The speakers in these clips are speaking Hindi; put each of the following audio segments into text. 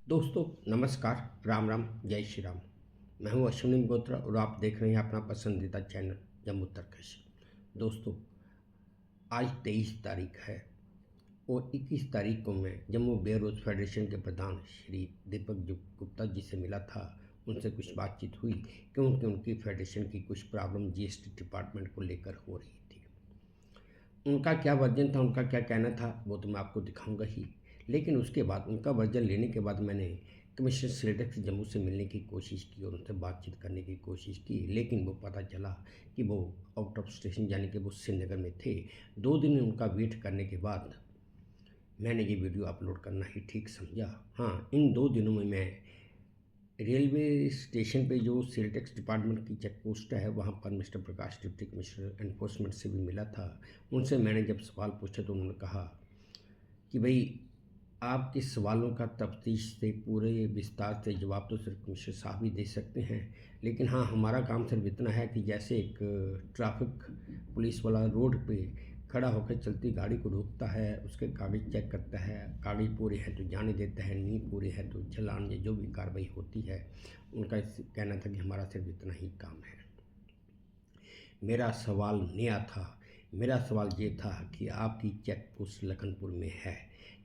दोस्तों नमस्कार, राम राम, जय श्री राम। मैं हूं अश्विनी मल्होत्रा और आप देख रहे हैं अपना पसंदीदा चैनल जम्मू तर्कश। दोस्तों आज 23 तारीख है और 21 तारीख को मैं जम्मू बेयररोज फेडरेशन के प्रधान श्री दीपक गुप्ता जी से मिला था। उनसे कुछ बातचीत हुई क्योंकि उनकी फेडरेशन की कुछ प्रॉब्लम जीएसटी डिपार्टमेंट को लेकर हो रही थी। उनका क्या वर्जन था, उनका क्या कहना था, वो तो मैं आपको दिखाऊंगा ही। लेकिन उसके बाद उनका वर्जन लेने के बाद मैंने कमिश्नर सिलेक्ट जम्मू से मिलने की कोशिश की और उनसे बातचीत करने की कोशिश की, लेकिन वो पता चला कि वो आउट ऑफ स्टेशन यानी कि वो श्रीनगर में थे। 2 दिन उनका वेट करने के बाद मैंने ये वीडियो अपलोड करना ही ठीक समझा। हाँ, इन 2 दिनों में मैं रेलवे स्टेशन पे जो सिलेक्ट डिपार्टमेंट की चेक पोस्ट है वहाँ पर मिस्टर प्रकाश डिप्टी कमिश्नर एनफोर्समेंट से भी मिला था। उनसे मैंने जब सवाल पूछा तो उन्होंने कहा कि भाई आपके सवालों का तफ्तीश से पूरे विस्तार से जवाब तो सिर्फ कमिश्नर साहब ही दे सकते हैं, लेकिन हाँ हमारा काम सिर्फ इतना है कि जैसे एक ट्रैफिक पुलिस वाला रोड पे खड़ा होकर चलती गाड़ी को रोकता है, उसके कागज़ चेक करता है, कागज़ पूरे हैं तो जाने देता है, नहीं पूरे हैं तो चलान या जो भी कार्रवाई होती है, उनका कहना था कि हमारा सिर्फ इतना ही काम है। मेरा सवाल नया था। मेरा सवाल ये था कि आपकी चेक पोस्ट लखनपुर में है,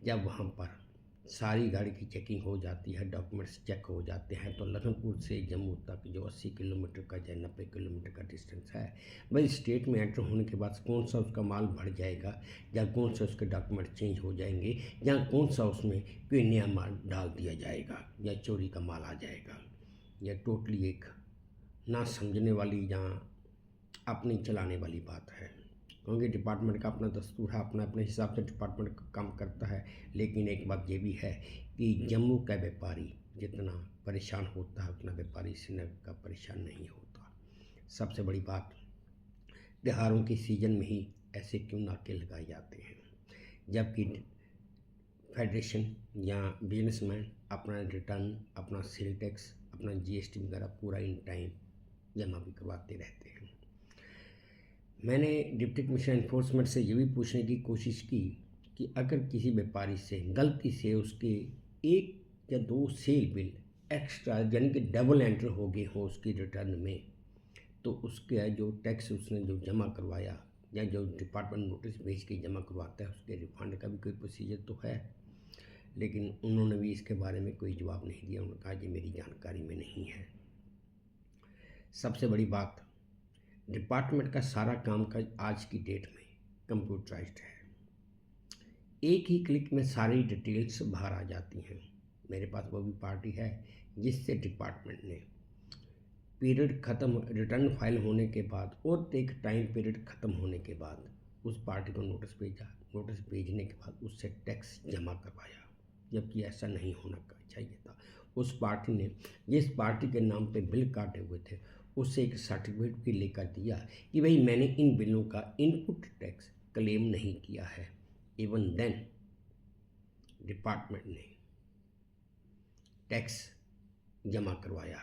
जब वहाँ पर सारी गाड़ी की चेकिंग हो जाती है, डॉक्यूमेंट्स चेक हो जाते हैं, तो लखनपुर से जम्मू तक जो 80 किलोमीटर का या 90 किलोमीटर का डिस्टेंस है, भाई स्टेट में एंटर होने के बाद कौन सा उसका माल बढ़ जाएगा या कौन सा उसके डॉक्यूमेंट चेंज हो जाएंगे या कौन सा उसमें कोई नया माल डाल दिया जाएगा या चोरी का माल आ जाएगा। यह टोटली एक ना समझने वाली या अपनी चलाने वाली बात है, क्योंकि डिपार्टमेंट का अपना दस्तूर है, अपने हिसाब से डिपार्टमेंट काम करता है। लेकिन एक बात ये भी है कि जम्मू का व्यापारी जितना परेशान होता है उतना व्यापारी श्रीनगर का परेशान नहीं होता। सबसे बड़ी बात, त्योहारों की सीज़न में ही ऐसे क्यों नाके लगाए जाते हैं, जबकि फेडरेशन या बिजनेसमैन अपना रिटर्न, अपना सेल टैक्स, अपना जीएसटी वगैरह पूरा इन टाइम जमा भी करवाते रहते हैं। मैंने डिप्टी कमिश्नर एनफोर्समेंट से ये भी पूछने की कोशिश की कि अगर किसी व्यापारी से गलती से उसके 1 या 2 सेल बिल एक्स्ट्रा यानी कि डबल एंटर हो गए हो उसकी रिटर्न में, तो उसके जो टैक्स उसने जो जमा करवाया या जो डिपार्टमेंट नोटिस भेज के जमा करवाता है उसके रिफंड का भी कोई प्रोसीजर तो है। लेकिन उन्होंने भी इसके बारे में कोई जवाब नहीं दिया। उन्होंने कहा ये मेरी जानकारी में नहीं है। सबसे बड़ी बात, डिपार्टमेंट का सारा काम काज आज की डेट में कंप्यूटराइज्ड है। एक ही क्लिक में सारी डिटेल्स बाहर आ जाती हैं। मेरे पास वो भी पार्टी है जिससे डिपार्टमेंट ने पीरियड ख़त्म, रिटर्न फाइल होने के बाद और एक टाइम पीरियड ख़त्म होने के बाद उस पार्टी को नोटिस भेजा। नोटिस भेजने के बाद उससे टैक्स जमा करवाया, जबकि ऐसा नहीं होना चाहिए था। उस पार्टी ने जिस पार्टी के नाम पे बिल काटे हुए थे उससे एक सर्टिफिकेट भी लेकर दिया कि भाई मैंने इन बिलों का इनपुट टैक्स क्लेम नहीं किया है। इवन देन डिपार्टमेंट ने टैक्स जमा करवाया।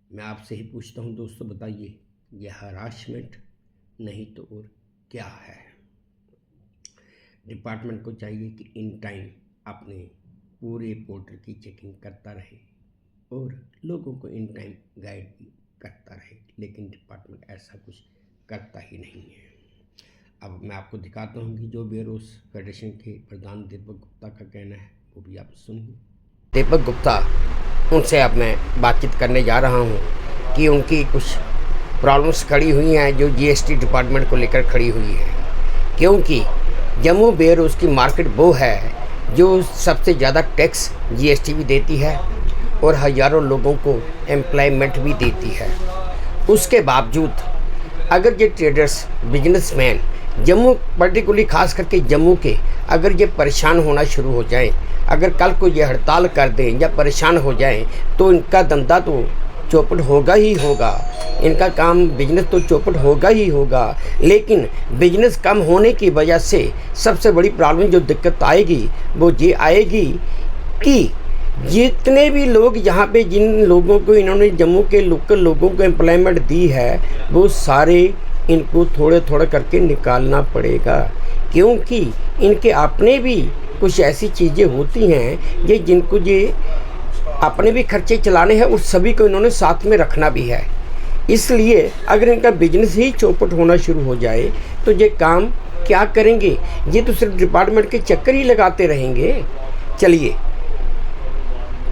मैं आपसे ही पूछता हूं दोस्तों, बताइए यह हरासमेंट नहीं तो और क्या है। डिपार्टमेंट को चाहिए कि इन टाइम अपने पूरे पोर्टल की चेकिंग करता रहे और लोगों को इन टाइम गाइड भी करता रहे, लेकिन डिपार्टमेंट ऐसा कुछ करता ही नहीं है। अब मैं आपको दिखाता हूँ कि जो बेयररोज फेडरेशन के प्रधान दीपक गुप्ता का कहना है वो भी आप सुनिए। दीपक गुप्ता, उनसे अब मैं बातचीत करने जा रहा हूँ कि उनकी कुछ प्रॉब्लम्स खड़ी हुई हैं जो जीएसटी डिपार्टमेंट को लेकर खड़ी हुई है, क्योंकि जम्मू बेयररोज की मार्केट वो है जो सबसे ज़्यादा टैक्स जीएसटी भी देती है और हज़ारों लोगों को एम्प्लॉयमेंट भी देती है। उसके बावजूद अगर ये ट्रेडर्स, बिजनेसमैन जम्मू, पर्टिकुलरली खास करके जम्मू के, अगर ये परेशान होना शुरू हो जाएं, अगर कल को ये हड़ताल कर दें या परेशान हो जाएं, तो इनका धंधा तो चौपट होगा ही होगा, इनका काम बिजनेस तो चौपट होगा ही होगा। लेकिन बिजनेस कम होने की वजह से सबसे बड़ी प्रॉब्लम जो दिक्कत आएगी वो ये आएगी कि जितने भी लोग यहाँ पे, जिन लोगों को इन्होंने जम्मू के लोकल लोगों को एम्प्लॉयमेंट दी है, वो सारे इनको थोड़े थोड़े करके निकालना पड़ेगा, क्योंकि इनके अपने भी कुछ ऐसी चीज़ें होती हैं ये जिनको ये अपने भी खर्चे चलाने हैं और सभी को इन्होंने साथ में रखना भी है। इसलिए अगर इनका बिजनेस ही चौपट होना शुरू हो जाए तो ये काम क्या करेंगे? ये तो सिर्फ डिपार्टमेंट के चक्कर ही लगाते रहेंगे। चलिए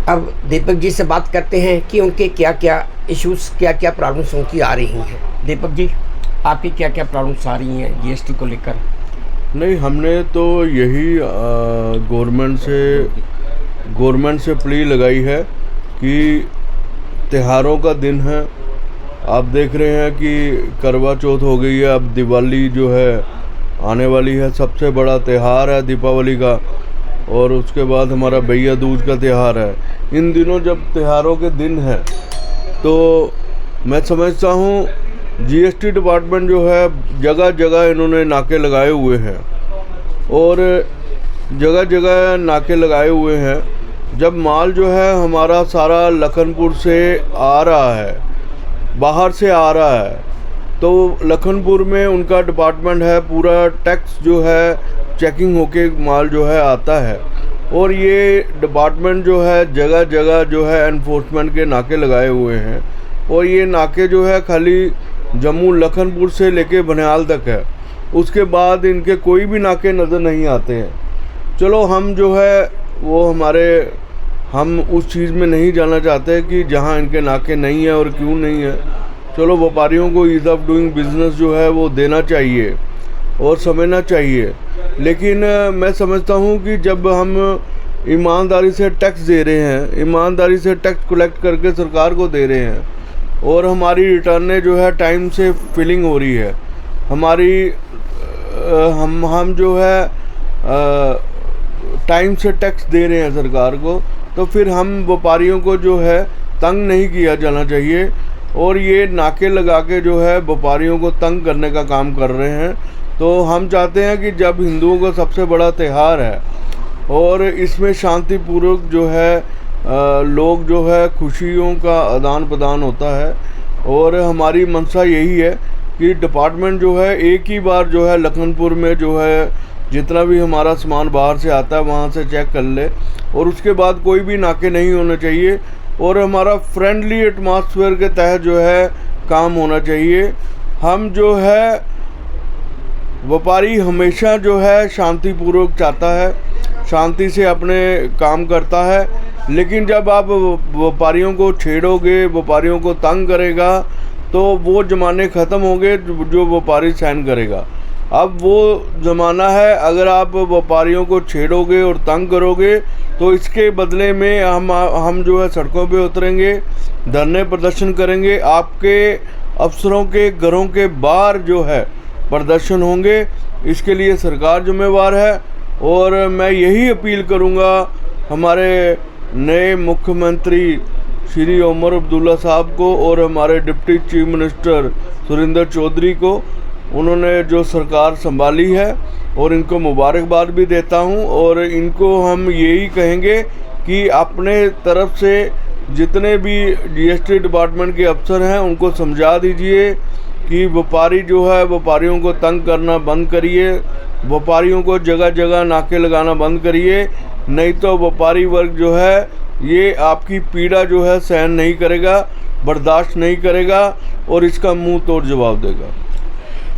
अब दीपक जी से बात करते हैं कि उनके क्या क्या इश्यूज़, क्या क्या प्रॉब्लम्स उनकी आ रही हैं। दीपक जी, आपकी क्या क्या प्रॉब्लम्स आ रही हैं जीएसटी को लेकर? नहीं, हमने तो यही गवर्नमेंट से प्ली लगाई है कि त्योहारों का दिन है। आप देख रहे हैं कि करवा चौथ हो गई है, अब दिवाली जो है आने वाली है, सबसे बड़ा त्यौहार है दीपावली का, और उसके बाद हमारा भैया दूज का त्यौहार है। इन दिनों जब त्योहारों के दिन हैं तो मैं समझता हूँ जीएसटी डिपार्टमेंट जो है जगह जगह इन्होंने नाके लगाए हुए हैं, और जगह जगह नाके लगाए हुए हैं। जब माल जो है हमारा सारा लखनपुर से आ रहा है, बाहर से आ रहा है, तो लखनपुर में उनका डिपार्टमेंट है, पूरा टैक्स जो है चेकिंग होके माल जो है आता है। और ये डिपार्टमेंट जो है जगह जगह जो है एनफोर्समेंट के नाके लगाए हुए हैं, और ये नाके जो है खाली जम्मू लखनपुर से लेके बनिहाल तक है, उसके बाद इनके कोई भी नाके नज़र नहीं आते हैं। चलो हम जो है वो हम उस चीज़ में नहीं जाना चाहते कि जहाँ इनके नाके नहीं है और क्यों नहीं है। चलो व्यापारियों को ईज़ ऑफ डूइंग बिज़नेस जो है वो देना चाहिए और समझना चाहिए, लेकिन मैं समझता हूँ कि जब हम ईमानदारी से टैक्स दे रहे हैं, ईमानदारी से टैक्स कलेक्ट करके सरकार को दे रहे हैं, और हमारी रिटर्नें जो है टाइम से फिलिंग हो रही है, हमारी हम जो है टाइम से टैक्स दे रहे हैं सरकार को, तो फिर हम व्यापारियों को जो है तंग नहीं किया जाना चाहिए। और ये नाके लगा के जो है व्यापारियों को तंग करने का काम कर रहे हैं। तो हम चाहते हैं कि जब हिंदुओं का सबसे बड़ा त्यौहार है और इसमें शांतिपूर्वक जो है लोग जो है खुशियों का आदान प्रदान होता है, और हमारी मंशा यही है कि डिपार्टमेंट जो है एक ही बार जो है लखनपुर में जो है जितना भी हमारा सामान बाहर से आता है वहाँ से चेक कर ले, और उसके बाद कोई भी नाके नहीं होने चाहिए, और हमारा फ्रेंडली एटमॉस्फेयर के तहत जो है काम होना चाहिए। हम जो है व्यापारी हमेशा जो है शांतिपूर्वक चाहता है, शांति से अपने काम करता है, लेकिन जब आप व्यापारियों को छेड़ोगे, व्यापारियों को तंग करेगा, तो वो ज़माने ख़त्म होंगे जो व्यापारी सहन करेगा। अब वो ज़माना है, अगर आप व्यापारियों को छेड़ोगे और तंग करोगे तो इसके बदले में हम जो है सड़कों पे उतरेंगे, धरने प्रदर्शन करेंगे, आपके अफसरों के घरों के बाहर जो है प्रदर्शन होंगे। इसके लिए सरकार जिम्मेवार है, और मैं यही अपील करूंगा हमारे नए मुख्यमंत्री श्री उमर अब्दुल्ला साहब को और हमारे deputy chief minister Surendra Chaudhary को। उन्होंने जो सरकार संभाली है और इनको मुबारकबाद भी देता हूं, और इनको हम यही कहेंगे कि अपने तरफ से जितने भी जीएसटी डिपार्टमेंट के अफसर हैं उनको समझा दीजिए कि व्यापारी जो है व्यापारियों को तंग करना बंद करिए, व्यापारियों को जगह जगह नाके लगाना बंद करिए, नहीं तो व्यापारी वर्ग जो है ये आपकी पीड़ा जो है सहन नहीं करेगा, बर्दाश्त नहीं करेगा, और इसका मुंह तोड़ जवाब देगा।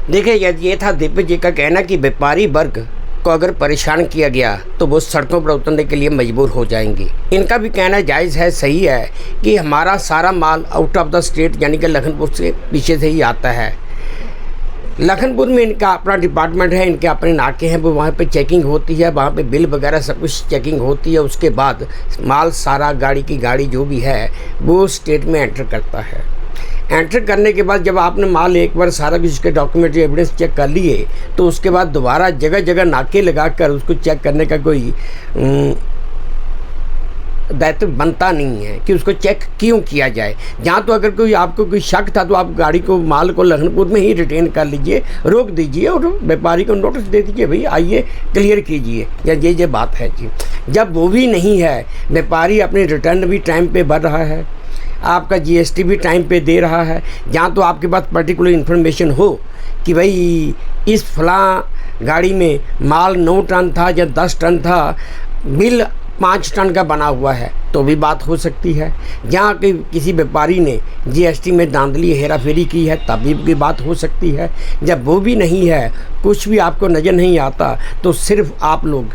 देखिए, ये था दीपक जी का कहना कि व्यापारी वर्ग को अगर परेशान किया गया तो वो सड़कों पर उतरने के लिए मजबूर हो जाएंगे। इनका भी कहना जायज़ है, सही है कि हमारा सारा माल आउट ऑफ द स्टेट यानी कि लखनपुर से पीछे से ही आता है। लखनपुर में इनका अपना डिपार्टमेंट है, इनके अपने नाके हैं, वो वहाँ पे चेकिंग होती है, वहाँ पे बिल वगैरह सब कुछ चेकिंग होती है। उसके बाद माल सारा गाड़ी की गाड़ी जो भी है वो स्टेट में एंटर करता है। एंटर करने के बाद जब आपने माल एक बार सारा कुछ उसके डॉक्यूमेंट्री एविडेंस चेक कर लिए तो उसके बाद दोबारा जगह जगह नाके लगाकर उसको चेक करने का कोई दायित्व बनता नहीं है कि उसको चेक क्यों किया जाए। जहाँ तो अगर कोई आपको कोई शक था तो आप गाड़ी को माल को लखनपुर में ही रिटेन कर लीजिए, रोक दीजिए और व्यापारी को नोटिस दे दीजिए, भाई आइए क्लियर कीजिए, या ये बात है जी। जब वो भी नहीं है, व्यापारी अपने रिटर्न भी टाइम पे भर रहा है, आपका जीएसटी भी टाइम पे दे रहा है, जहाँ तो आपके पास पर्टिकुलर इन्फॉर्मेशन हो कि भाई इस फलां गाड़ी में माल 9 टन था या 10 टन था, बिल 5 टन का बना हुआ है तो भी बात हो सकती है। जहाँ कि किसी व्यापारी ने जीएसटी में धांधली हेरा फेरी की है तभी की बात हो सकती है। जब वो भी नहीं है, कुछ भी आपको नज़र नहीं आता, तो सिर्फ आप लोग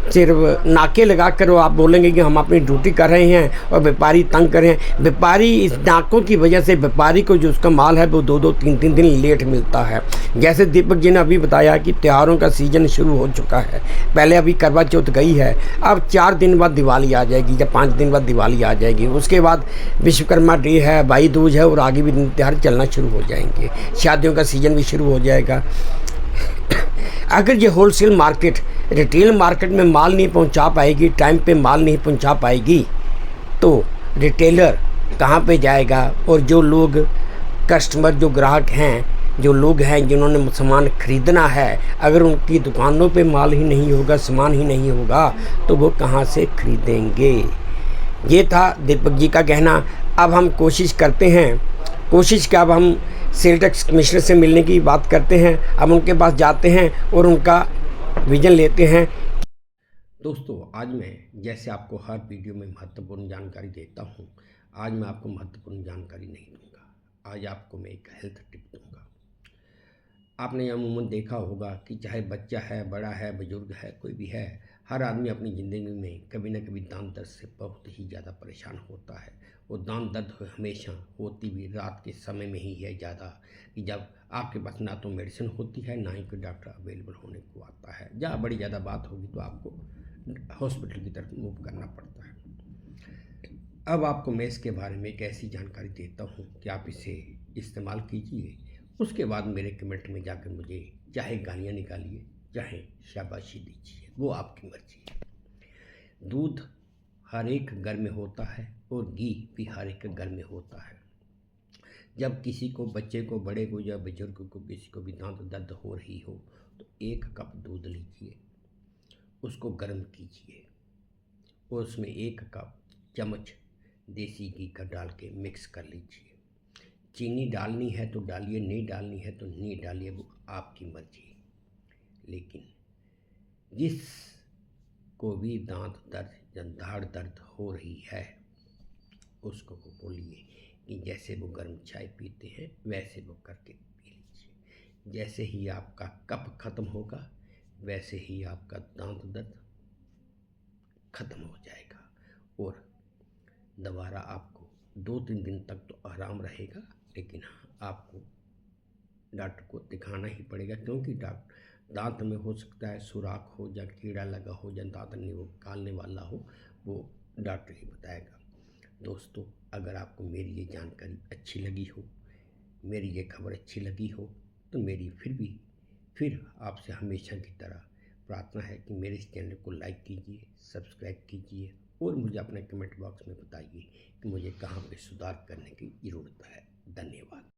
सिर्फ नाके लगा कर आप बोलेंगे कि हम अपनी ड्यूटी कर रहे हैं और व्यापारी तंग कर रहे हैं। व्यापारी इस नाकों की वजह से व्यापारी को जो उसका माल है वो 2-2, 3-3 दिन लेट मिलता है। जैसे दीपक जी ने अभी बताया कि त्योहारों का सीज़न शुरू हो चुका है। पहले अभी करवा चौथ गई है, अब 4 दिन बाद दिवाली आ जाएगी या 5 दिन बाद दिवाली आ जाएगी। उसके बाद विश्वकर्मा डे है, भाई दूज है और आगे भी दिन त्योहार चलना शुरू हो जाएंगे। शादियों का सीज़न भी शुरू हो जाएगा। अगर ये होलसेल मार्केट रिटेल मार्केट में माल नहीं पहुंचा पाएगी, टाइम पे माल नहीं पहुंचा पाएगी, तो रिटेलर कहां पे जाएगा? और जो लोग कस्टमर, जो ग्राहक हैं, जो लोग हैं जिन्होंने सामान खरीदना है, अगर उनकी दुकानों पे माल ही नहीं होगा, सामान ही नहीं होगा, तो वो कहां से खरीदेंगे? ये था दीपक जी का कहना। अब हम कोशिश करते हैं, अब हम सेल टैक्स कमिश्नर से मिलने की बात करते हैं। अब उनके पास जाते हैं और उनका विजन लेते हैं। दोस्तों, आज मैं जैसे आपको हर वीडियो में महत्वपूर्ण जानकारी देता हूं, आज मैं आपको महत्वपूर्ण जानकारी नहीं दूंगा। आज आपको मैं एक हेल्थ टिप दूंगा। आपने अमूमन देखा होगा कि चाहे बच्चा है, बड़ा है, बुजुर्ग है, कोई भी है, हर आदमी अपनी ज़िंदगी में कभी न कभी दांत दर्द से बहुत ही ज़्यादा परेशान होता है। वो दांत दर्द हमेशा होती भी रात के समय में ही है ज़्यादा, कि जब आपके पास ना तो मेडिसिन होती है, ना ही कोई डॉक्टर अवेलेबल होने को आता है। जहाँ बड़ी ज़्यादा बात होगी तो आपको हॉस्पिटल की तरफ मूव करना पड़ता है। अब आपको मैं इसके बारे में एक ऐसी जानकारी देता हूँ कि आप इसे इस्तेमाल कीजिए। उसके बाद मेरे कमेंट में जाकर मुझे चाहे गालियाँ निकालिए, चाहे शाबाशी दीजिए, वो आपकी मर्जी है। दूध हर एक घर में होता है और घी भी हर एक घर में होता है। जब किसी को, बच्चे को, बड़े को या बुजुर्ग को, किसी को भी दांत दर्द हो रही हो, तो 1 कप दूध लीजिए, उसको गर्म कीजिए और उसमें 1 कप चम्मच देसी घी का डाल के मिक्स कर लीजिए। चीनी डालनी है तो डालिए, नहीं डालनी है तो नहीं डालिए, वो आपकी मर्जी। लेकिन जिस को भी दांत दर्द या दाढ़ दर्द हो रही है, उसको वो बोलिए कि जैसे वो गर्म चाय पीते हैं वैसे वो करके पी लीजिए। जैसे ही आपका कफ खत्म होगा, वैसे ही आपका दांत दर्द खत्म हो जाएगा और दोबारा आपको 2-3 दिन तक तो आराम रहेगा। लेकिन हाँ, आपको डॉक्टर को दिखाना ही पड़ेगा, क्योंकि दांत में हो सकता है सुराख हो या कीड़ा लगा हो या दांत निकालने वाला हो, वो डॉक्टर ही बताएगा। दोस्तों, अगर आपको मेरी ये जानकारी अच्छी लगी हो, मेरी ये खबर अच्छी लगी हो, तो मेरी फिर आपसे हमेशा की तरह प्रार्थना है कि मेरे इस चैनल को लाइक कीजिए, सब्सक्राइब कीजिए और मुझे अपने कमेंट बॉक्स में बताइए कि मुझे कहाँ पे सुधार करने की ज़रूरत है। धन्यवाद।